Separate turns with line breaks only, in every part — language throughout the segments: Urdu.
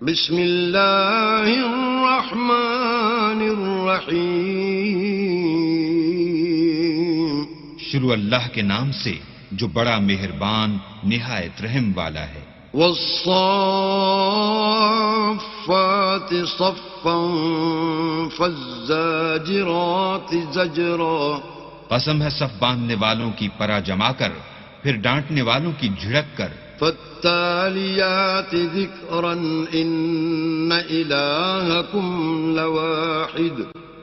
بسم اللہ الرحمن الرحیم.
شروع اللہ کے نام سے جو بڑا مہربان نہایت رحم والا ہے.
والصافات صفا فالزاجرات زجرا.
قسم ہے صف باندھنے والوں کی پرا جما کر پھر ڈانٹنے والوں کی جھڑک کر.
فالتالیات ذکرا ان الہکم لواحد.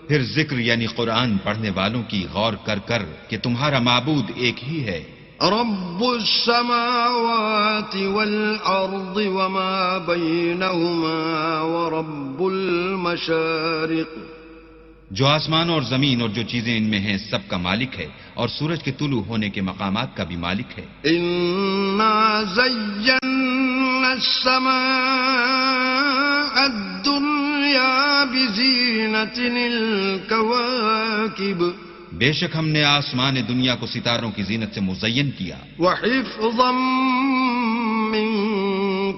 پھر ذکر یعنی قرآن پڑھنے والوں کی غور کر کر کہ تمہارا معبود ایک ہی ہے.
رب السماوات والارض وما بینہما ورب المشارق.
جو آسمانوں اور زمین اور جو چیزیں ان میں ہیں سب کا مالک ہے اور سورج کے طلوع ہونے کے مقامات کا بھی مالک ہے.
انا زینا السماء الدنیا بزینۃ الکواکب.
بے شک ہم نے آسمان دنیا کو ستاروں کی زینت سے مزین کیا.
وحفظا من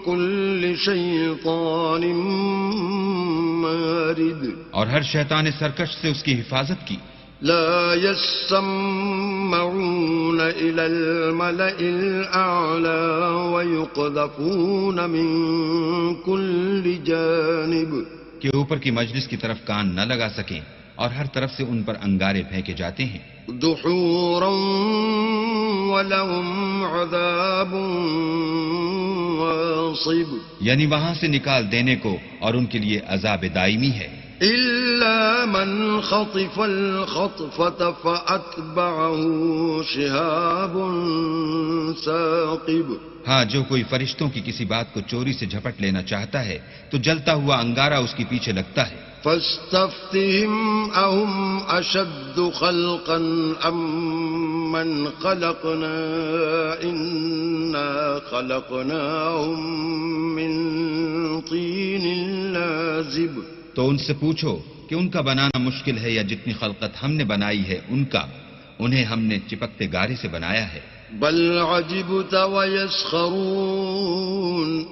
کل شیطان مارد.
اور ہر شیطان سرکش سے اس کی حفاظت کی.
لا يسمعون إلى الملأ الأعلى ويقذفون من كل جانب.
کہ اوپر کی مجلس کی طرف کان نہ لگا سکیں اور ہر طرف سے ان پر انگارے پھینکے جاتے ہیں.
دحورا ولهم عذاب واصب.
یعنی وہاں سے نکال دینے کو اور ان کے لیے عذاب دائمی ہے.
إلا من خطف الخطفة فأتبعه شهاب ثاقب.
ہاں جو کوئی فرشتوں کی کسی بات کو چوری سے جھپٹ لینا چاہتا ہے تو جلتا ہوا انگارہ اس کے پیچھے لگتا ہے.
فاستفتهم أهم أشد خلقا أم من خلقنا إنا خلقناهم من طين لازب.
تو ان سے پوچھو کہ ان کا بنانا مشکل ہے یا جتنی خلقت ہم نے بنائی ہے ان کا انہیں ہم نے چپکتے گارے سے بنایا ہے.
بل عجبت ويسخرون.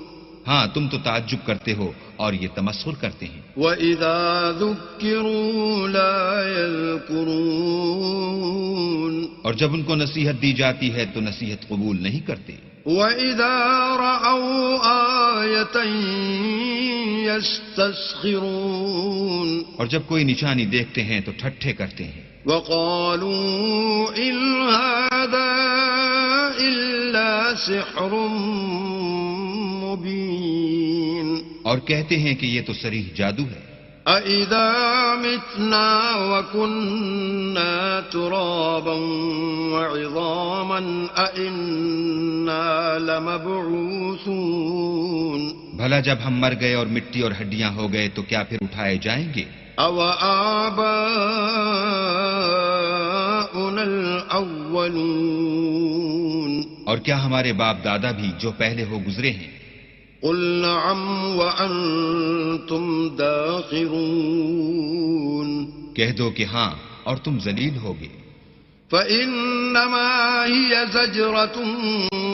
ہاں تم تو تعجب کرتے ہو اور یہ تمسخر کرتے ہیں.
وَإِذَا ذُكِّرُوا لَا يَذْكُرُونَ.
اور جب ان کو نصیحت دی جاتی ہے تو نصیحت قبول نہیں کرتے.
وَإِذَا رَأَوْا آيَةً يَسْتَسْخِرُونَ.
اور جب کوئی نشانی دیکھتے ہیں تو ٹھٹھے کرتے ہیں.
وَقَالُوا إِنْ هَذَا إِلَّا سِحْرٌ مُبِينٌ.
اور کہتے ہیں کہ یہ تو صریح جادو ہے.
أَإِذَا مِتْنَا وَكُنَّا تُرَابًا وَعِظَامًا أَإِنَّا لَمَبْعُوثُونَ.
بھلا جب ہم مر گئے اور مٹی اور ہڈیاں ہو گئے تو کیا پھر اٹھائے جائیں گے؟
أَوَآبَاؤُنَا الْأَوَّلُونَ.
اور کیا ہمارے باپ دادا بھی جو پہلے ہو گزرے ہیں؟
قُلْ نَعَمْ وَأَنْتُمْ دَاخِرُونَ.
کہہ دو کہ ہاں اور تم ذلیل ہوگے.
فَإِنَّمَا هِيَ زَجْرَةٌ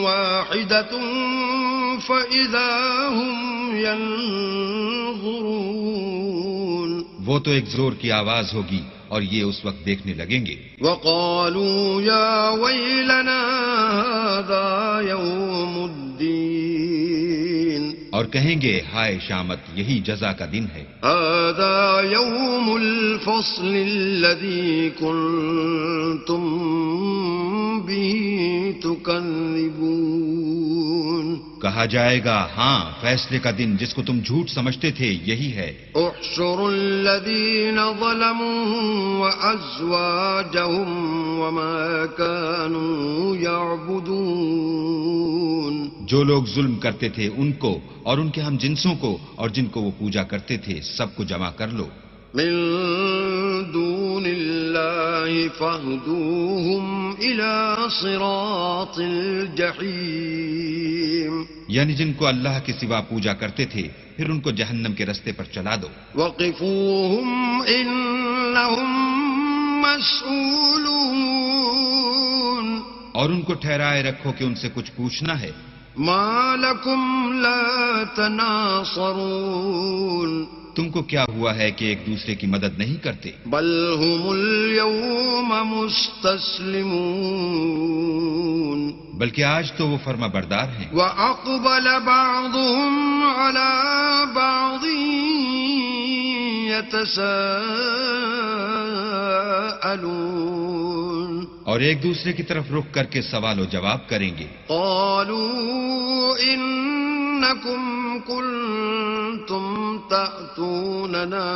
وَاحِدَةٌ فَإِذَا هُمْ يَنظُرُونَ.
وہ تو ایک زور کی آواز ہوگی اور یہ اس وقت دیکھنے لگیں گے.
وَقَالُوا يَا وَيْلَنَا هَذَا يَوْمُ الدِّينِ.
اور کہیں گے ہائے شامت یہی جزا کا دن ہے.
هَذَا يَوْمُ الْفَصْلِ الَّذِي كُنْتُمْ بِهِ تُكَذِّبُونَ.
کہا جائے گا ہاں فیصلے کا دن جس کو تم جھوٹ سمجھتے تھے یہی ہے.
احشروا الذين ظلموا وأزواجهم وما كانوا يعبدون.
جو لوگ ظلم کرتے تھے ان کو اور ان کے ہم جنسوں کو اور جن کو وہ پوجا کرتے تھے سب کو جمع کر لو.
من دون الله فاهدوهم إلى صراط الجحيم.
یعنی جن کو اللہ کے سوا پوجا کرتے تھے پھر ان کو جہنم کے رستے پر چلا دو.
وقفوهم إنهم مسؤولون.
اور ان کو ٹھہرائے رکھو کہ ان سے کچھ پوچھنا ہے.
ما لكم لا تناصرون
تم کو کیا ہوا ہے کہ ایک دوسرے کی مدد نہیں کرتے؟
بل هم اليوم مستسلمون
بلکہ آج تو وہ فرما بردار ہیں.
وأقبل بعضهم على بعض يتساءلون
اور ایک دوسرے کی طرف رخ کر کے سوال و جواب کریں گے.
قالوا إنكم كنتم تأتوننا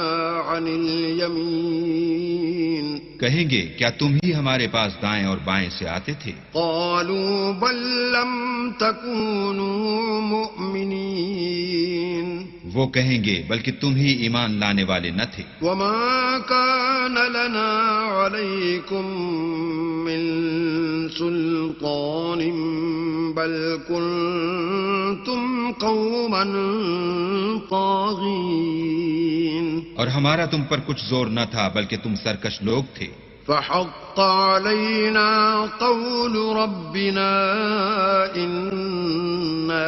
عن اليمين
کہیں گے کیا تم ہی ہمارے پاس دائیں اور بائیں سے آتے تھے؟
قالوا بل لم تكونوا مؤمنين
وہ کہیں گے بلکہ تم ہی ایمان لانے والے نہ تھے.
وما كان لنا عليكم من سلطان بل كنتم قوما طاغين
اور ہمارا تم پر کچھ زور نہ تھا بلکہ تم سرکش لوگ تھے.
فحق علينا قول ربنا إنا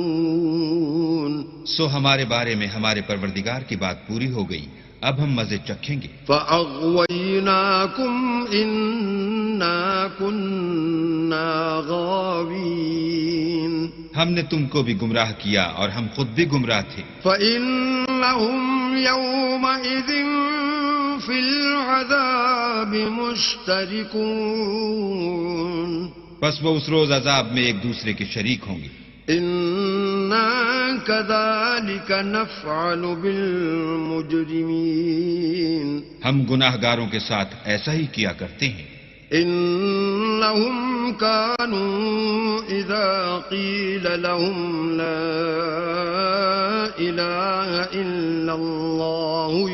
لذائقون
سو ہمارے بارے میں ہمارے پروردگار کی بات پوری ہو گئی، اب ہم مزے چکھیں گے.
فأغويناكم إنا كنا غاوين
ہم نے تم کو بھی گمراہ کیا اور ہم خود بھی گمراہ تھے.
فإنهم يومئذ في العذاب مشتركون
بس وہ اس روز عذاب میں ایک دوسرے کے شریک ہوں گے.
إنا كذلك نفعل بالمجرمين
ہم گناہ گاروں کے ساتھ ایسا ہی کیا کرتے ہیں.
إنهم كانوا إذا قيل لهم لا إله إلا الله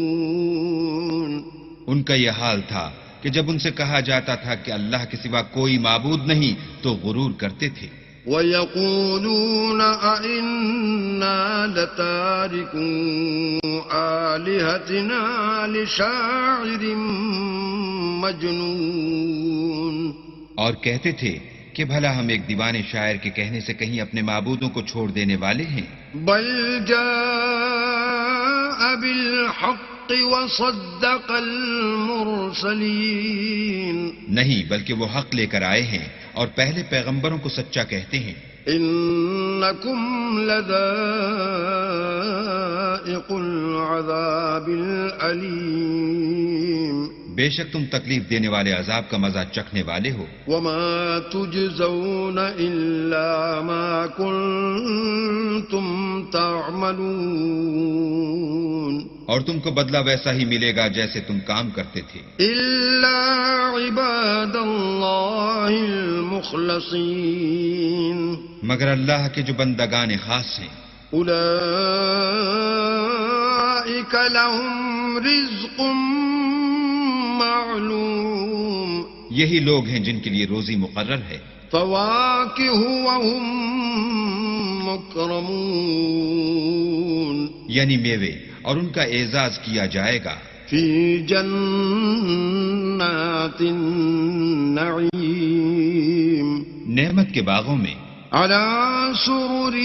يستكبرون
ان کا یہ حال تھا کہ جب ان سے کہا جاتا تھا کہ اللہ کے سوا کوئی معبود نہیں تو غرور کرتے تھے.
وَيَقُولُونَ أَإِنَّا لَتَارِكُو آلِهَتِنَا لِشَاعِرٍ مَجْنُونٍ
اور کہتے تھے کہ بھلا ہم ایک دیوانے شاعر کے کہنے سے کہیں اپنے معبودوں کو چھوڑ دینے والے ہیں.
بل جاء بالحق وصدق المرسلین
نہیں بلکہ وہ حق لے کر آئے ہیں اور پہلے پیغمبروں کو سچا کہتے ہیں.
انکم لذائق العذاب العلیم
بے شک تم تکلیف دینے والے عذاب کا مزہ چکھنے والے ہو.
وما تجزون الا ما کنتم تعملون
اور تم کو بدلہ ویسا ہی ملے گا جیسے تم کام کرتے تھے.
الا عباد اللہ المخلصین
مگر اللہ کے جو بندگان خاص ہیں.
اولئک لهم رزق معلوم
یہی لوگ ہیں جن کے لیے روزی مقرر ہے.
فواکہ وهم مکرمون
یعنی میوے اور ان کا اعزاز کیا جائے گا.
فی جنات النعیم
نعمت کے باغوں میں.
علی سرر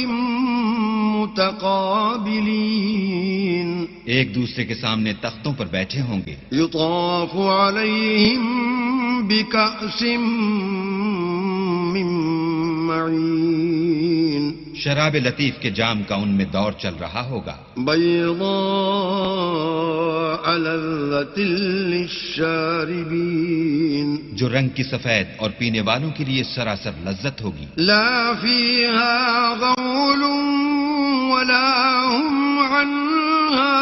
متقابلین
ایک دوسرے کے سامنے تختوں پر بیٹھے ہوں گے.
یطاف علیہم بکأس من معین
شراب لطیف کے جام کا ان میں دور چل رہا ہوگا.
بیضاء لذۃ للشاربین
جو رنگ کی سفید اور پینے والوں کے لیے سراسر لذت ہوگی.
لا فیہا غول ولا هم عنها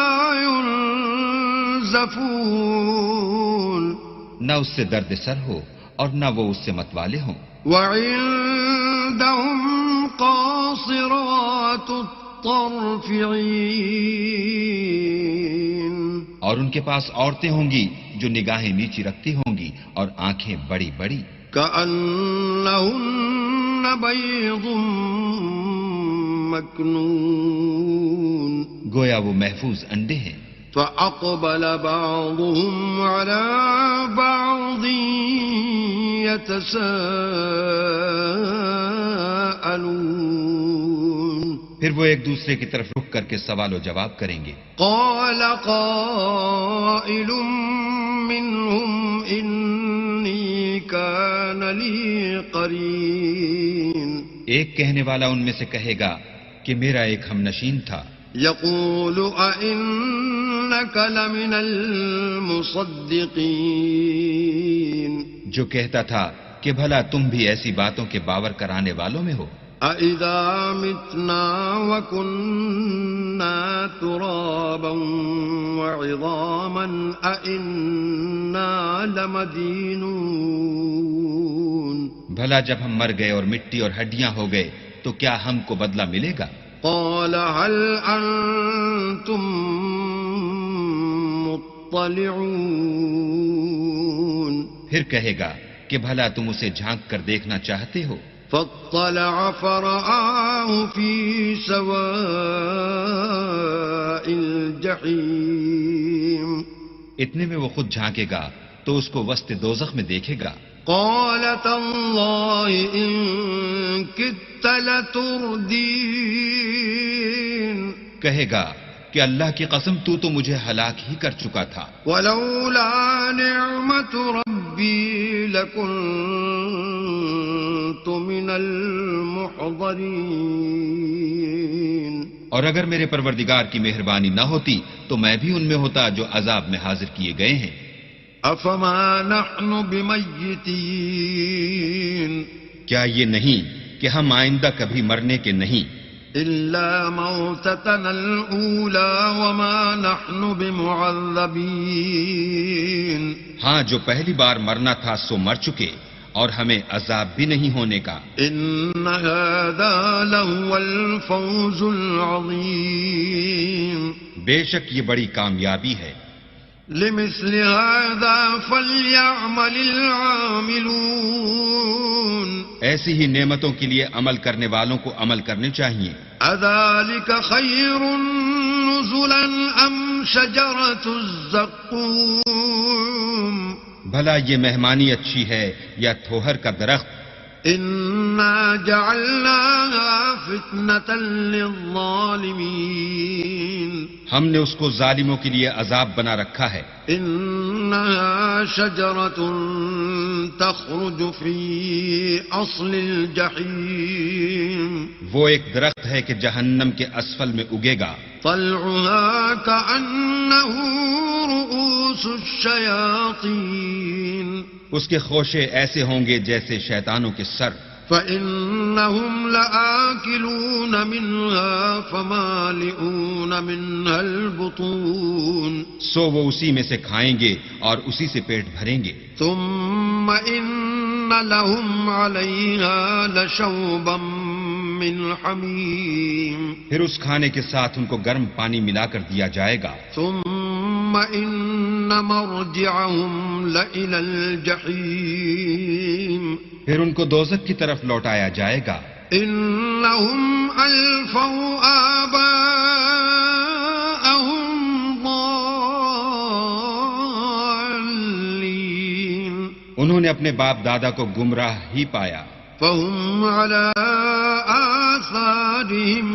ينزفون
نہ اس سے درد سر ہو اور نہ وہ اس سے متوالے ہوں.
وعندهم قاصرات الطرف عین
اور ان کے پاس عورتیں ہوں گی جو نگاہیں نیچی رکھتی ہوں گی اور آنکھیں بڑی بڑی.
کأنہن بیض مکنون
گویا وہ محفوظ انڈے ہیں.
فأقبل بعضهم على بعض يتساءلون
پھر وہ ایک دوسرے کی طرف رخ کر کے سوال و جواب کریں گے.
قال قائل منهم إني كان لي قرين
ایک کہنے والا ان میں سے کہے گا کہ میرا ایک ہم نشین تھا.
يقول أئنك لمن المصدقين
جو کہتا تھا کہ بھلا تم بھی ایسی باتوں کے باور کرانے والوں میں ہو.
أَإِذَا مِتْنَا وَكُنَّا تُرَابًا وَعِظَامًا أَإِنَّا لَمَدِينُونَ
بھلا جب ہم مر گئے اور مٹی اور ہڈیاں ہو گئے تو کیا ہم کو بدلہ ملے گا؟
قال هل أنتم مطلعون
پھر کہے گا کہ بھلا تم اسے جھانک کر دیکھنا چاہتے ہو.
فاطلع فرآه في سواء الجحيم
اتنے میں وہ خود جھانکے گا تو اس کو وسط دوزخ میں دیکھے گا.
قال تالله إن كدت لتردين
کہے گا کہ اللہ کی قسم تو مجھے ہلاک ہی کر چکا تھا.
ولولا نعمة ربي لكنت من المحضرين
اور اگر میرے پروردگار کی مہربانی نہ ہوتی تو میں بھی ان میں ہوتا جو عذاب میں حاضر کیے گئے ہیں.
افما نحن بمیتین
کیا یہ نہیں کہ ہم آئندہ کبھی مرنے کے نہیں.
الا موتتنا الاولى وما نحن بمعذبین
ہاں جو پہلی بار مرنا تھا سو مر چکے اور ہمیں عذاب بھی نہیں ہونے کا.
ان هذا لهو الفوز العظیم
بے شک یہ بڑی کامیابی ہے.
لمثل هذا فليعمل العاملون
ایسی ہی نعمتوں کے لیے عمل کرنے والوں کو عمل کرنے چاہیے.
اذلك خير نزلا ام شجرة الزقوم
بھلا یہ مہمانی اچھی ہے یا تھوہر کا درخت.
انا جعلناها فتنة للظالمين
ہم نے اس کو ظالموں کے لیے عذاب بنا رکھا ہے.
انها شجرة تخرج في اصل الجحيم
وہ ایک درخت ہے کہ جہنم کے اسفل میں اگے گا.
طلعها كأنه رؤوس الشياطين
اس کے خوشے ایسے ہوں گے جیسے شیطانوں کے سر.
فإنهم لآكلون منها فمالئون منها البطون
سو وہ اسی میں سے کھائیں گے اور اسی سے پیٹ بھریں گے.
ثم إن لهم عليها لشوبا من حميم
پھر اس کھانے کے ساتھ ان کو گرم پانی ملا کر دیا جائے گا.
ثم إن مرجعهم لإلى الجحيم
پھر ان کو دوزخ کی طرف لوٹایا جائے گا.
إنهم ألفوا آباءهم ضالين
انہوں نے اپنے باپ دادا کو گمراہ ہی پایا.
فهم على آثارهم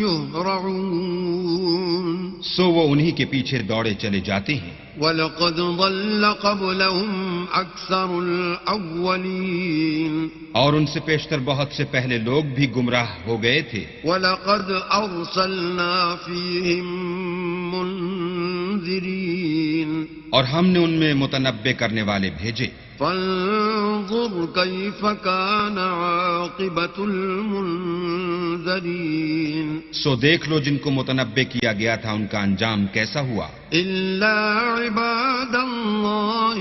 يهرعون
سو وہ انہی کے پیچھے دوڑے چلے جاتے ہیں.
وَلَقَدْ ضَلَّ قَبْلَهُمْ أَكْثَرُ الْأَوَّلِينَ
اور ان سے پیشتر بہت سے پہلے لوگ بھی گمراہ ہو گئے تھے.
وَلَقَدْ أَرْسَلْنَا فِيهِمْ مُنذِرِينَ
اور ہم نے ان میں متنبع کرنے والے بھیجے.
فانظر كيف كان عاقبة المنذرين
سو دیکھ لو جن کو متنبع کیا گیا تھا ان کا انجام کیسا ہوا.
إلا عباد الله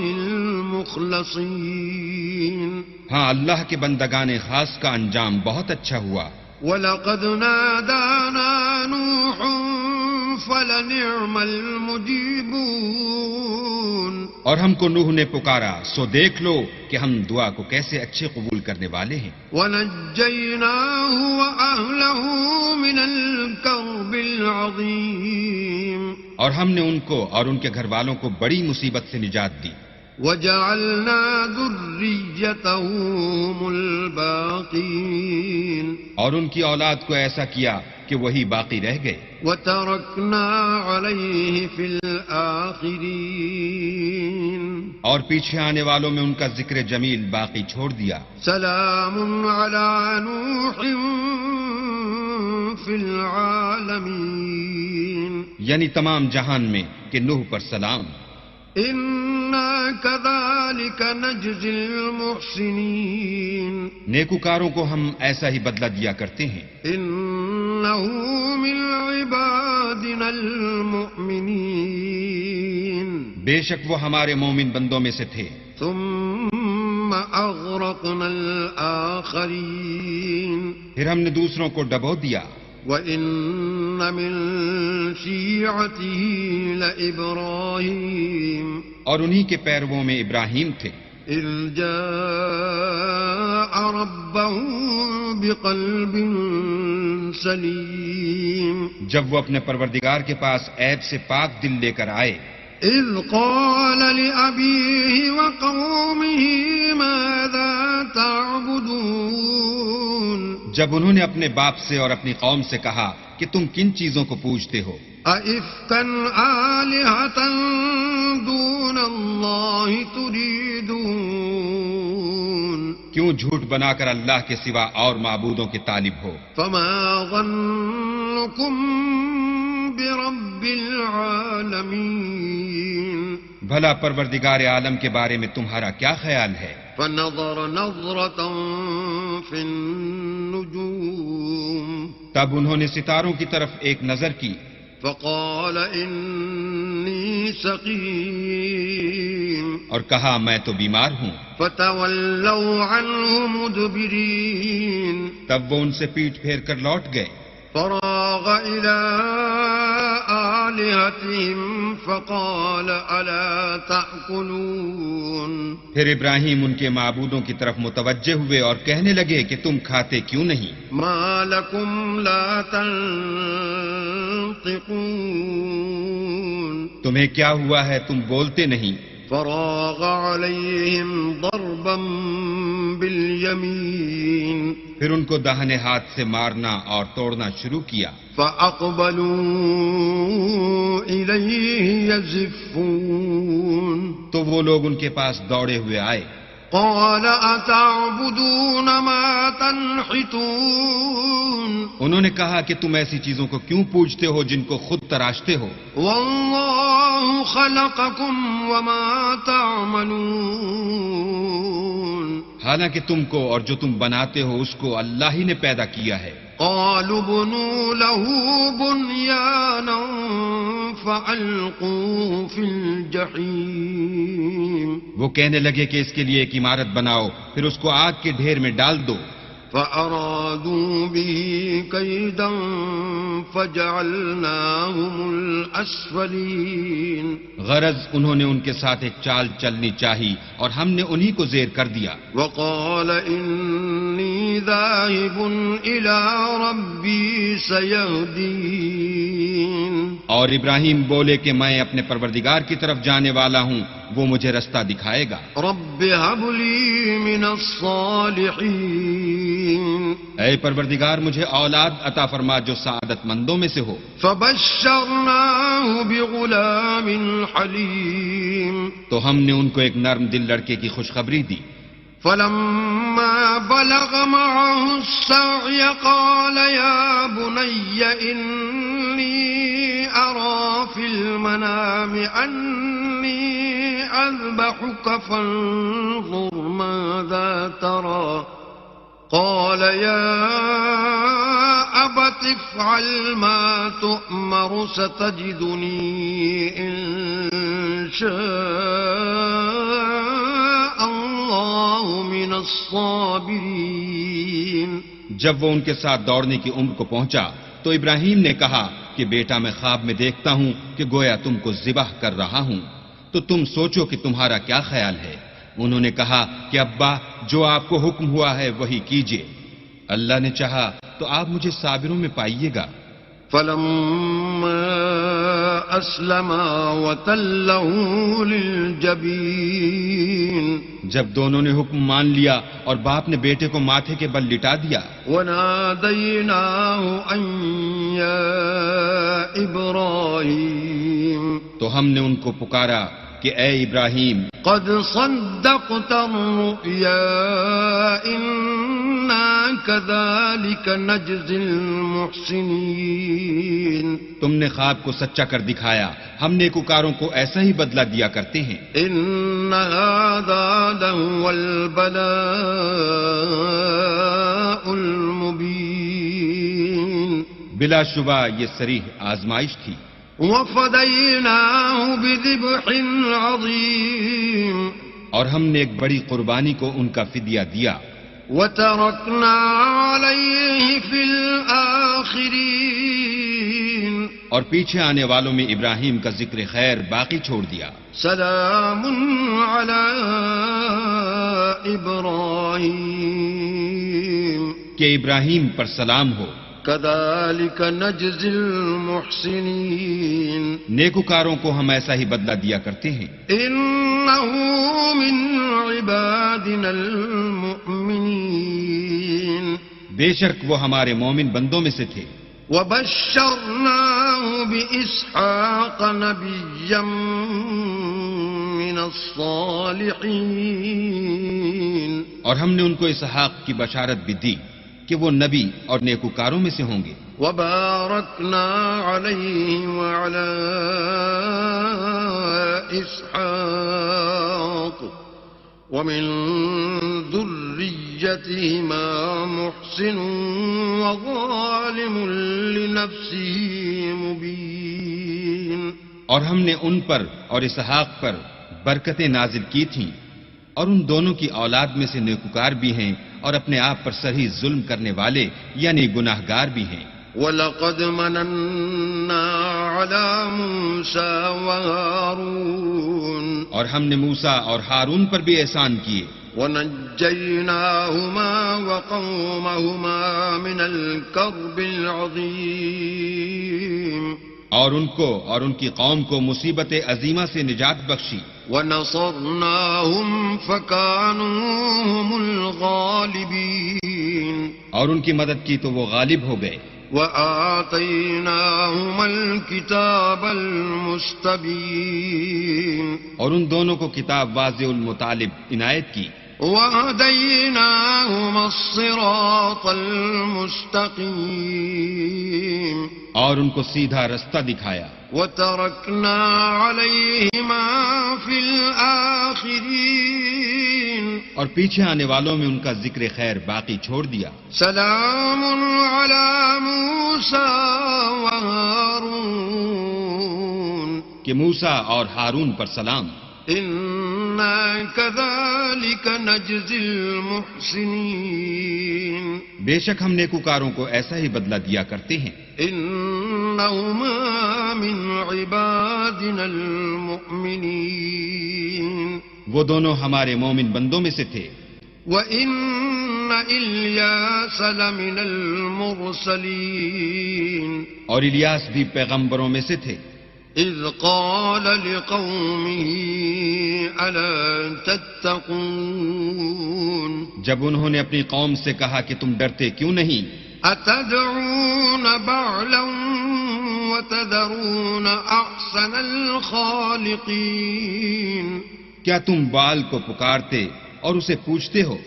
المخلصين
ہاں اللہ کے بندگان خاص کا انجام بہت اچھا ہوا.
وَلَقَدْ نَادَانَا نُوحٌ فَلَنِعْمَ الْمُجِيبُونَ
اور ہم کو نوح نے پکارا سو دیکھ لو کہ ہم دعا کو کیسے اچھے قبول کرنے والے ہیں.
وَنَجَّيْنَاهُ وَأَهْلَهُ مِنَ الْكَرْبِ الْعَظِيمِ
اور ہم نے ان کو اور ان کے گھر والوں کو بڑی مصیبت سے نجات دی.
وجعلنا ذريته هم الباقين
اور ان کی اولاد کو ایسا کیا کہ وہی باقی رہ گئے.
وتركنا عليه في الآخرين
اور پیچھے آنے والوں میں ان کا ذکر جمیل باقی چھوڑ دیا.
سلام على نوح في العالمين
یعنی تمام جہان میں کہ نوح پر سلام.
إنا كذلك نجزي المحسنين
نیکوکاروں کو ہم ایسا ہی بدلہ دیا کرتے ہیں.
إنه من عبادنا المؤمنين
بے شک وہ ہمارے مومن بندوں میں سے تھے.
ثم أغرقنا الآخرين
پھر ہم نے دوسروں کو ڈبو دیا.
وَإِنَّ مِن شِيعَتِهِ لَإِبْرَاهِيمَ
اور انہی کے پیرووں میں ابراہیم تھے.
إِذْ جَاءَ رَبَّهُ بِقَلْبٍ سَلِيمٍ
جب وہ اپنے پروردگار کے پاس عیب سے پاک دل لے کر آئے.
إِذْ قَالَ لِأَبِيهِ وَقَوْمِهِ مَاذَا تَعْبُدُونَ
جب انہوں نے اپنے باپ سے اور اپنی قوم سے کہا کہ تم کن چیزوں کو پوجتے ہو؟
أَئِفْكًا آلِهَةً دُونَ اللَّهِ تُرِيدُونَ
کیوں جھوٹ بنا کر اللہ کے سوا اور معبودوں کے طالب ہو؟
فَمَا ظَنُّكُمْ بِرَبِّ الْعَالَمِينَ
بھلا پروردگار عالم کے بارے میں تمہارا کیا خیال ہے؟
فَنَظَرَ نَظْرَةً فِي النُّجُومِ
تب انہوں نے ستاروں کی طرف ایک نظر کی.
فَقَالَ إِنِّي سَقِيمٌ
اور کہا میں تو بیمار ہوں.
فَتَوَلَّوْا عَنْهُ مُدْبِرِينَ
تب وہ ان سے پیٹھ پھیر کر لوٹ گئے.
فراغ إلى آلهتهم فقال ألا تأكلون
پھر ابراہیم ان کے معبودوں کی طرف متوجہ ہوئے اور کہنے لگے کہ تم کھاتے کیوں نہیں؟
ما لكم لا تنطقون
تمہیں کیا ہوا ہے تم بولتے نہیں؟
فراغ عليهم ضربا باليمين
پھر ان کو داہنے ہاتھ سے مارنا اور توڑنا شروع کیا.
فأقبلوا إليه يزفون
تو وہ لوگ ان کے پاس دوڑے ہوئے آئے.
قال أتعبدون ما تنحتون
انہوں نے کہا کہ تم ایسی چیزوں کو کیوں پوجتے ہو جن کو خود تراشتے ہو؟
والله خلقكم وما تعملون
حالانکہ تم کو اور جو تم بناتے ہو اس کو اللہ ہی نے پیدا کیا ہے.
قالوا بنوا له بنيانا فألقوه في الجحيم
وہ کہنے لگے کہ اس کے لیے ایک عمارت بناؤ پھر اس کو آگ کے ڈھیر میں ڈال دو.
فأرادوا به كيدا فجعلناهم الأسفلين
غرض انہوں نے ان کے ساتھ ایک چال چلنی چاہی اور ہم نے انہی کو زیر کر دیا.
وقال إني ذاهب إلى ربي سيهدين
اور ابراہیم بولے کہ میں اپنے پروردگار کی طرف جانے والا ہوں وہ مجھے رستہ دکھائے گا.
رب هب لي من الصالحين
اے پروردگار مجھے اولاد عطا فرما جو سعادت مندوں میں سے ہو.
فبشرناه بغلام حليم
تو ہم نے ان کو ایک نرم دل لڑکے کی خوشخبری دی.
فلما بلغ معه السعي قال يا بني إني أرى في المنام أني أذبحك فانظر ماذا ترى قال يا أبت افعل ما تؤمر ستجدني إن شاء الله من الصابرين
جب وہ ان کے ساتھ دوڑنے کی عمر کو پہنچا تو ابراہیم نے کہا کہ بیٹا میں خواب میں دیکھتا ہوں کہ گویا تم کو ذبح کر رہا ہوں تو تم سوچو کہ تمہارا کیا خیال ہے. انہوں نے کہا کہ ابا جو آپ کو حکم ہوا ہے وہی کیجیے. اللہ نے چاہا تو آپ مجھے صابروں میں پائیے گا.
فلما أسلما وتله للجبين
جب دونوں نے حکم مان لیا اور باپ نے بیٹے کو ماتھے کے بل لٹا دیا،
وناديناه أن يا إبراهيم
تو ہم نے ان کو پکارا کہ اے ابراہیم،
قد صدقت الرؤيا إنا كذلك نجزي المحسنين
تم نے خواب کو سچا کر دکھایا، ہم نیکوکاروں کو ایسا ہی بدلہ دیا کرتے ہیں۔
إن هذا لهو البلاء المبين
بلا شبہ یہ صریح آزمائش تھی۔
وفديناه بذبح عظيم
اور ہم نے ایک بڑی قربانی کو ان کا فدیہ دیا،
وتركنا عليه في الآخرين
اور پیچھے آنے والوں میں ابراہیم کا ذکر خیر باقی چھوڑ دیا۔
سلام على إبراهيم
کہ ابراہیم پر سلام ہو،
كذلك نجزي المحسنين
نیکوکاروں کو ہم ایسا ہی بدلہ دیا کرتے ہیں۔
إنه من عبادنا المؤمنين
بے شک وہ ہمارے مومن بندوں میں سے تھے۔
وبشرناه بإسحاق نبيا من الصالحين
اور ہم نے ان کو اسحاق کی بشارت بھی دی کہ وہ نبی اور نیکوکاروں میں سے ہوں گے۔
وباركنا عليه وعلى إسحاق ومن ذريتهما محسن وظالم لنفسه مبين
اور ہم نے ان پر اور اسحاق پر برکتیں نازل کی تھیں، اور ان دونوں کی اولاد میں سے نیکوکار بھی ہیں اور اپنے آپ پر صحیح ظلم کرنے والے یعنی گناہگار بھی ہیں۔
وَلَقَدْ مَنَنَّا عَلَى مُوسَى وَهَارُونَ
اور ہم نے موسیٰ اور ہارون پر بھی احسان کیے،
وَنَجَّيْنَاهُمَا وَقَوْمَهُمَا مِنَ الْكَرْبِ الْعَظِيمِ
اور ان کو اور ان کی قوم کو مصیبت عظیمہ سے نجات بخشی۔
وَنَصَرْنَاهُمْ فَكَانُوا هُمُ الْغَالِبِينَ
اور ان کی مدد کی تو وہ غالب ہو گئے۔
وَآتَيْنَاهُمَا الْكِتَابَ الْمُسْتَبِينَ
اور ان دونوں کو کتاب واضح المطالب عنایت کی۔
وَهَدَيْنَاهُمَا الصِّرَاطَ الْمُسْتَقِيمَ
اور ان کو سیدھا رستہ دکھایا۔
وَتَرَكْنَا عَلَيْهِمَا فِي الْآخِرِينَ
اور پیچھے آنے والوں میں ان کا ذکر خیر باقی چھوڑ دیا۔
سلام علی موسیٰ وہارون
کہ موسیٰ اور ہارون پر سلام۔
انا کذالک نجزی المحسنین
بے شک ہم نیکوکاروں کو ایسا ہی بدلہ دیا کرتے ہیں۔
انہما من عبادنا المؤمنین
وہ دونوں ہمارے مومن بندوں میں سے تھے۔
وَإِنَّ إِلْيَاسَ لَمِنَ الْمُرْسَلِينَ
اور الیاس بھی پیغمبروں میں سے تھے۔
اذ قال لقومه ألا تتقون
جب انہوں نے اپنی قوم سے کہا کہ تم ڈرتے کیوں نہیں؟
أتدعون بعلا وتذرون أحسن الخالقين
کیا تم بال کو پکارتے اور اسے پوچھتے ہو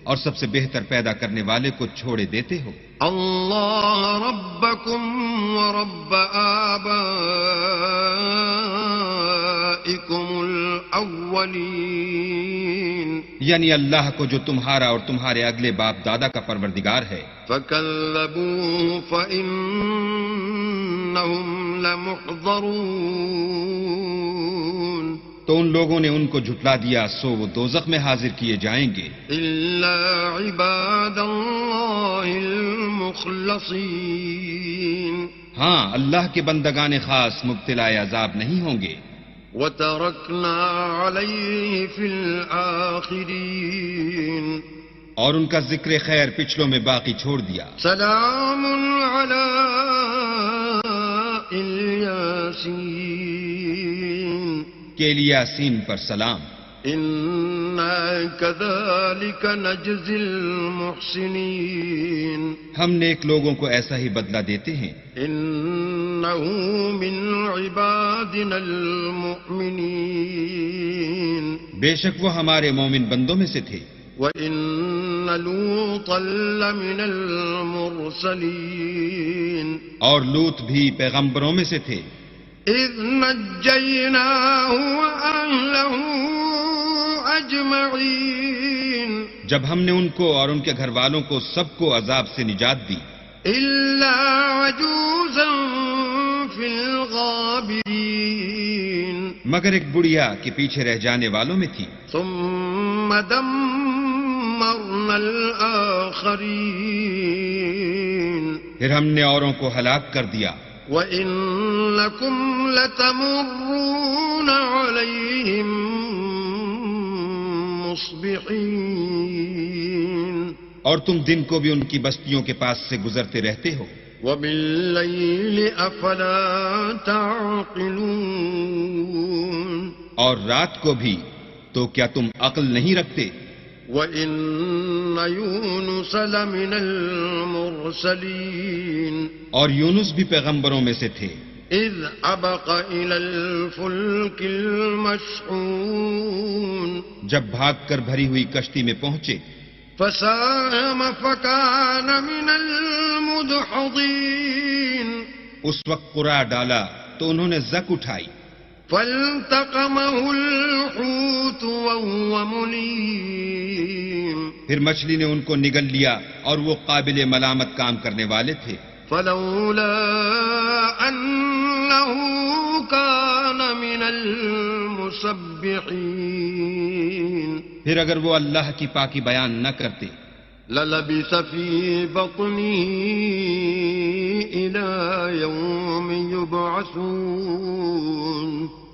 اور سب سے بہتر پیدا کرنے والے کو چھوڑے دیتے ہو؟
اللہ ربکم ورب آبائکم الاولین
یعنی اللہ کو جو تمہارا اور تمہارے اگلے باپ دادا کا پروردگار ہے۔
فَكَذَّبُوهُ فَإِنَّهُمْ لَمُحْضَرُونَ
تو ان لوگوں نے ان کو جھٹلا دیا سو وہ دوزخ میں حاضر کیے جائیں گے۔
إِلَّا عِبَادَ اللَّهِ الْمُخْلَصِينَ
ہاں اللہ کے بندگان خاص مبتلا عذاب نہیں ہوں گے۔
وَتَرَكْنَا عَلَيْهِ فِي الْآخِرِينَ
اور ان کا ذکر خیر پچھلوں میں باقی چھوڑ دیا۔
سلام علی الياسين
کہ الیاسین پر سلام.
إنا كذلك نجزي المحسنين
ہم نیک لوگوں کو ایسا ہی بدلہ دیتے ہیں.
إنه من عبادنا المؤمنين
بے شک وہ ہمارے مومن بندوں میں سے تھے.
وإن لوطا لمن المرسلين
اور لوط بھی پیغمبروں میں سے تھے.
إذ نجيناه وأهله أجمعين
جب ہم نے ان کو اور ان کے گھر والوں کو سب کو عذاب سے نجات دی
إلا عجوزا في الغابرين
مگر ایک بڑھیا کے پیچھے رہ جانے والوں میں تھی.
ثم دمرنا الآخرين
پھر ہم نے اوروں کو ہلاک کر دیا.
وَإِنَّكُمْ لَتَمُرُّونَ عَلَيْهِمْ مُصْبِحِينَ
اور تم دن کو بھی ان کی بستیوں کے پاس سے گزرتے رہتے ہو.
وَبِاللَّيْلِ أَفَلَا تَعْقِلُونَ
اور رات کو بھی تو کیا تم عقل نہیں رکھتے؟
وَإِنَّ يُونُسَ لَمِنَ الْمُرْسَلِينَ
اور یونس بھی پیغمبروں میں سے تھے.
إِذْ أَبَقَ إِلَى الْفُلْكِ الْمَشْحُونِ
جب بھاگ کر بھری ہوئی کشتی میں پہنچے
فَسَاهَمَ فَكَانَ مِنَ الْمُدْحَضِينَ
اس وقت قرع ڈالا تو انہوں نے زک اٹھائی.
فَالْتَقَمَهُ الْحُوتُ وَهُوَ مُلِيمٌ
پھر مچھلی نے ان کو نگل لیا اور وہ قابل ملامت کام کرنے والے تھے.
فَلَوْلَا أَنَّهُ كَانَ مِنَ الْمُسَبِّحِينَ
پھر اگر وہ اللہ کی پاکی بیان نہ کرتے
لَلَبِثَ فِي بَطْنِهِ إِلَى يَوْمِ يُبْعَثُونَ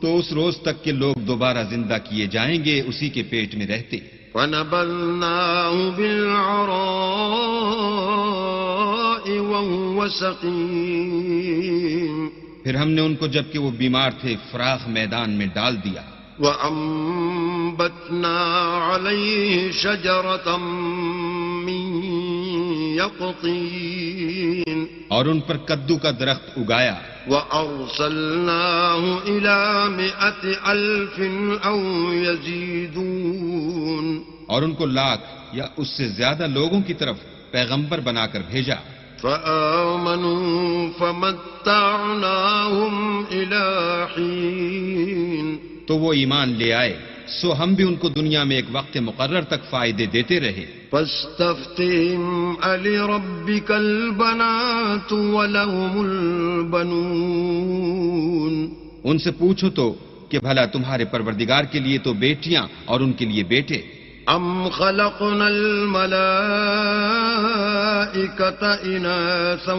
تو اس روز تک کہ لوگ دوبارہ زندہ کیے جائیں گے اسی کے پیٹ میں رہتے.
فَنَبَذْنَاهُ بِالْعَرَاءِ وَهُوَ سَقِيمٌ
پھر ہم نے ان کو جبکہ وہ بیمار تھے فراخ میدان میں ڈال دیا.
وَأَنبَتْنَا عَلَيْهِ شَجَرَةً مِّن يَقْطِينٍ
اور ان پر کدو کا درخت اگایا.
وَأَرْسَلْنَاهُ إِلَى 100,000 أَوْ يَزِيدُونَ
اور ان کو لاکھ یا اس سے زیادہ لوگوں کی طرف پیغمبر بنا کر بھیجا.
فَآمَنُوا فَمَتَّعْنَاهُمْ إِلَى حِينٍ
تو وہ ایمان لے آئے سو ہم بھی ان کو دنیا میں ایک وقت مقرر تک فائدے دیتے رہے.
فَاسْتَفْتِهِمْ أَلِرَبِّكَ الْبَنَاتُ وَلَهُمُ الْبَنُونَ
ان سے پوچھو تو کہ بھلا تمہارے پروردگار کے لیے تو بیٹیاں اور ان کے لیے بیٹے.
أَمْ خَلَقْنَا الْمَلَائِكَةَ إِنَاثًا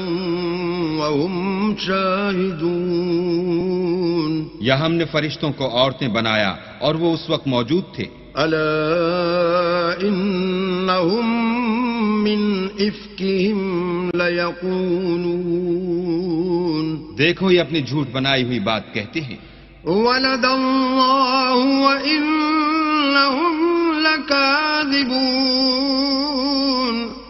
وَهُمْ شَاهِدُونَ
یا ہم نے فرشتوں کو عورتیں بنایا اور وہ اس وقت موجود تھے.
أَلَا إِنَّهُمْ مِنْ إِفْكِهِمْ لَيَقُولُونَ
دیکھو یہ اپنی جھوٹ بنائی ہوئی بات کہتے ہیں.
وَلَدَ اللَّهُ وَإِنَّهُمْ لَكَاذِبُونَ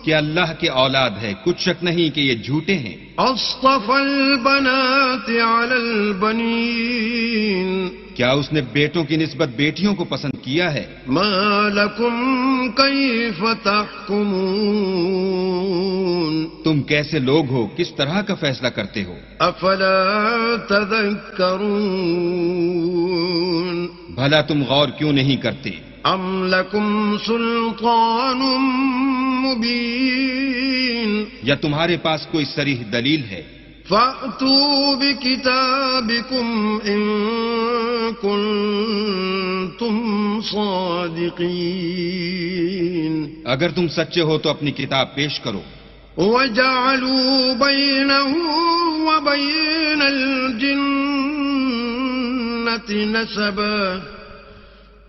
کہ اللہ کے اولاد ہے کچھ شک نہیں کہ یہ جھوٹے ہیں.
أَصْطَفَى الْبَنَاتِ عَلَى الْبَنِينَ
کیا اس نے بیٹوں کی نسبت بیٹیوں کو پسند کیا ہے؟
مَا لَكُمْ كَيْفَ تَحْكُمُونَ
تم کیسے لوگ ہو کس طرح کا فیصلہ کرتے ہو؟
أَفَلَا تَذَكَّرُونَ
بھلا تم غور کیوں نہیں کرتے؟
أَمْ لَكُمْ سُلْطَانٌ مُبِينٌ
یا تمہارے پاس کوئی صریح دلیل ہے؟
فَأْتُوا بِكِتَابِكُمْ إِن كُنتُمْ صَادِقِينَ
اگر تم سچے ہو تو اپنی کتاب پیش کرو.
وَجَعَلُوا بَيْنَهُ وَبَيْنَ الْجِنَّةِ نَسَبًا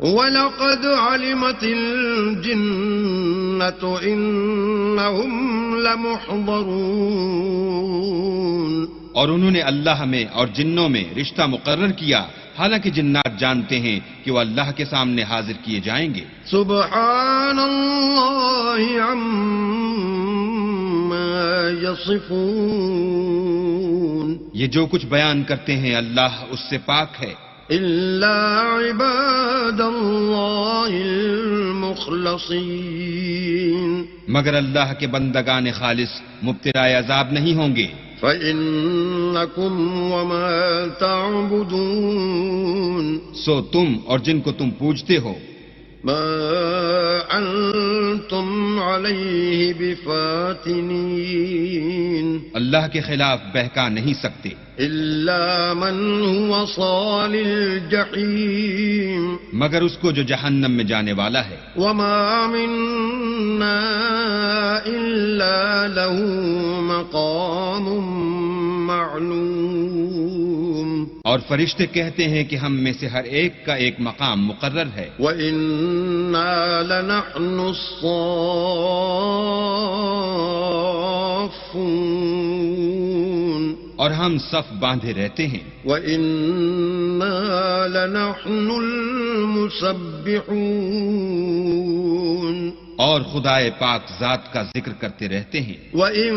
وَلَقَدْ عَلِمَتِ الْجِنَّةُ إِنَّهُمْ لَمُحْضَرُونَ
اور انہوں نے اللہ میں اور جنوں میں رشتہ مقرر کیا، حالانکہ جنات جانتے ہیں کہ وہ اللہ کے سامنے حاضر کیے جائیں گے۔
سبحان اللہ عما یصفون،
یہ جو کچھ بیان کرتے ہیں اللہ اس سے پاک ہے،
الا عباد اللہ المخلصین،
مگر اللہ کے بندگان خالص مبتلا عذاب نہیں ہوں گے۔
فَإِنَّكُمْ وَمَا تَعْبُدُونَ،
سو تم اور جن کو تم پوجتے ہو،
مَا أَنْتُمْ عَلَيْهِ بِفَاتِنِينَ،
اللہ کے خلاف بہکا نہیں سکتے،
إِلَّا مَنْ هُوَ صَالِ الْجَحِيمِ،
مگر اس کو جو جہنم میں جانے والا ہے۔
وَمَا مِنَّا إِلَّا لَهُ مَقَامٌ معلوم،
اور فرشتے کہتے ہیں کہ ہم میں سے ہر ایک کا ایک مقام مقرر ہے۔
وَإِنَّا لَنَحْنُ الصَّافُّونَ،
اور ہم صف باندھے رہتے ہیں۔
وَإِنَّا لَنَحْنُ الْمُسَبِّحُونَ،
اور خدائے پاک ذات کا ذکر کرتے رہتے ہیں۔
وَإِن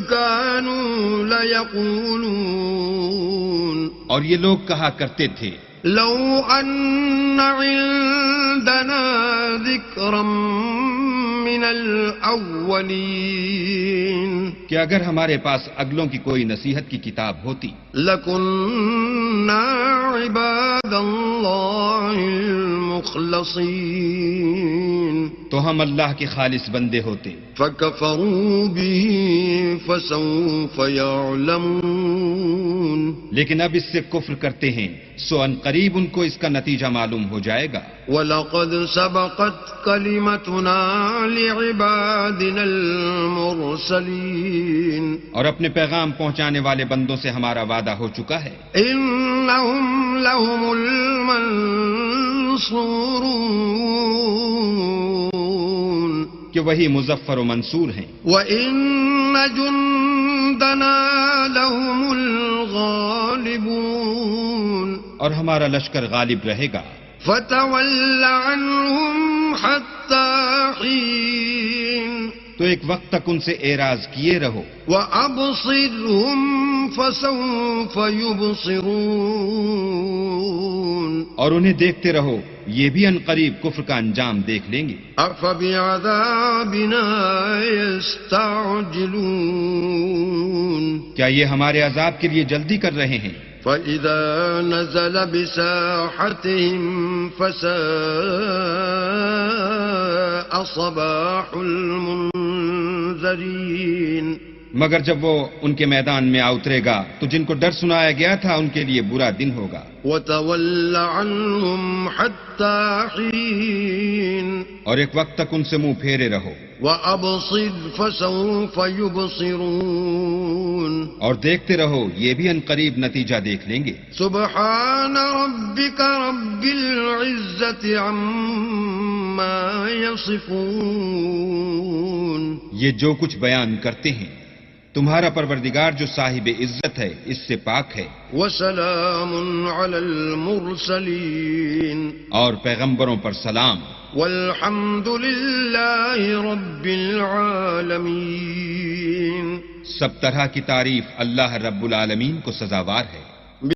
كَانُوا لَيَقُولُونَ،
اور یہ لوگ کہا کرتے تھے،
لَوْ أَنَّ عِندَنَا ذِكْرًا مِّنَ الْأَوَّلِينَ،
کہ اگر ہمارے پاس اگلوں کی کوئی نصیحت کی کتاب ہوتی،
لَكُنَّا عِبَادَ اللَّهِ الْمُخْلَصِينَ،
تو ہم اللہ کے خالص بندے ہوتے۔
فَكَفَرُوا بِهِ فَسَوْفَ يَعْلَمُونَ،
لیکن اب اس سے کفر کرتے ہیں، سو ان قریب ان کو اس کا نتیجہ معلوم ہو جائے گا۔
وَلَقَدْ سَبَقَتْ كَلِمَتُنَا لِعِبَادِنَا الْمُرْسَلِينَ،
اور اپنے پیغام پہنچانے والے بندوں سے ہمارا وعدہ ہو چکا ہے،
إِنَّهُمْ لَهُمُ الْمَنصُورُونَ،
کہ وہی مظفر و منصور ہیں،
وَإِنَّ جُنْدَنَا لَهُمُ الْغَالِبُونَ،
اور ہمارا لشکر غالب رہے گا۔
فَتَوَلَّ عَنْهُمْ حَتَّى حِينٍ،
تو ایک وقت تک ان سے اعراض کیے رہو،
وَأَبْصِرْهُمْ فَسَوْفَ يُبْصِرُونَ،
اور انہیں دیکھتے رہو، یہ بھی ان قریب کفر کا انجام دیکھ لیں گے۔
أَفَبِعَذَابِنَا يَسْتَعْجِلُونَ،
کیا یہ ہمارے عذاب کے لیے جلدی کر رہے ہیں؟
فَإِذَا نَزَلَ بِسَاحَتِهِمْ فَسَاءَ صَبَاحُ الْمُنذَرِينَ،
مگر جب وہ ان کے میدان میں اترے گا تو جن کو ڈر سنایا گیا تھا ان کے لیے برا دن ہوگا۔
وَتَوَلَّ عَنْهُمْ حَتَّى حِينٍ،
اور ایک وقت تک ان سے منہ پھیرے رہو،
وَأَبْصِرْ فَسَوْفَ يُبْصِرُونَ،
اور دیکھتے رہو، یہ بھی ان قریب نتیجہ دیکھ لیں گے۔
سبحان ربك رب العزة عما يصفون،
یہ جو کچھ بیان کرتے ہیں تمہارا پروردگار جو صاحب عزت ہے اس سے پاک ہے،
وسلام على المرسلين،
اور پیغمبروں پر سلام،
والحمد لله رب العالمين،
سب طرح کی تعریف اللہ رب العالمین کو سزاوار ہے۔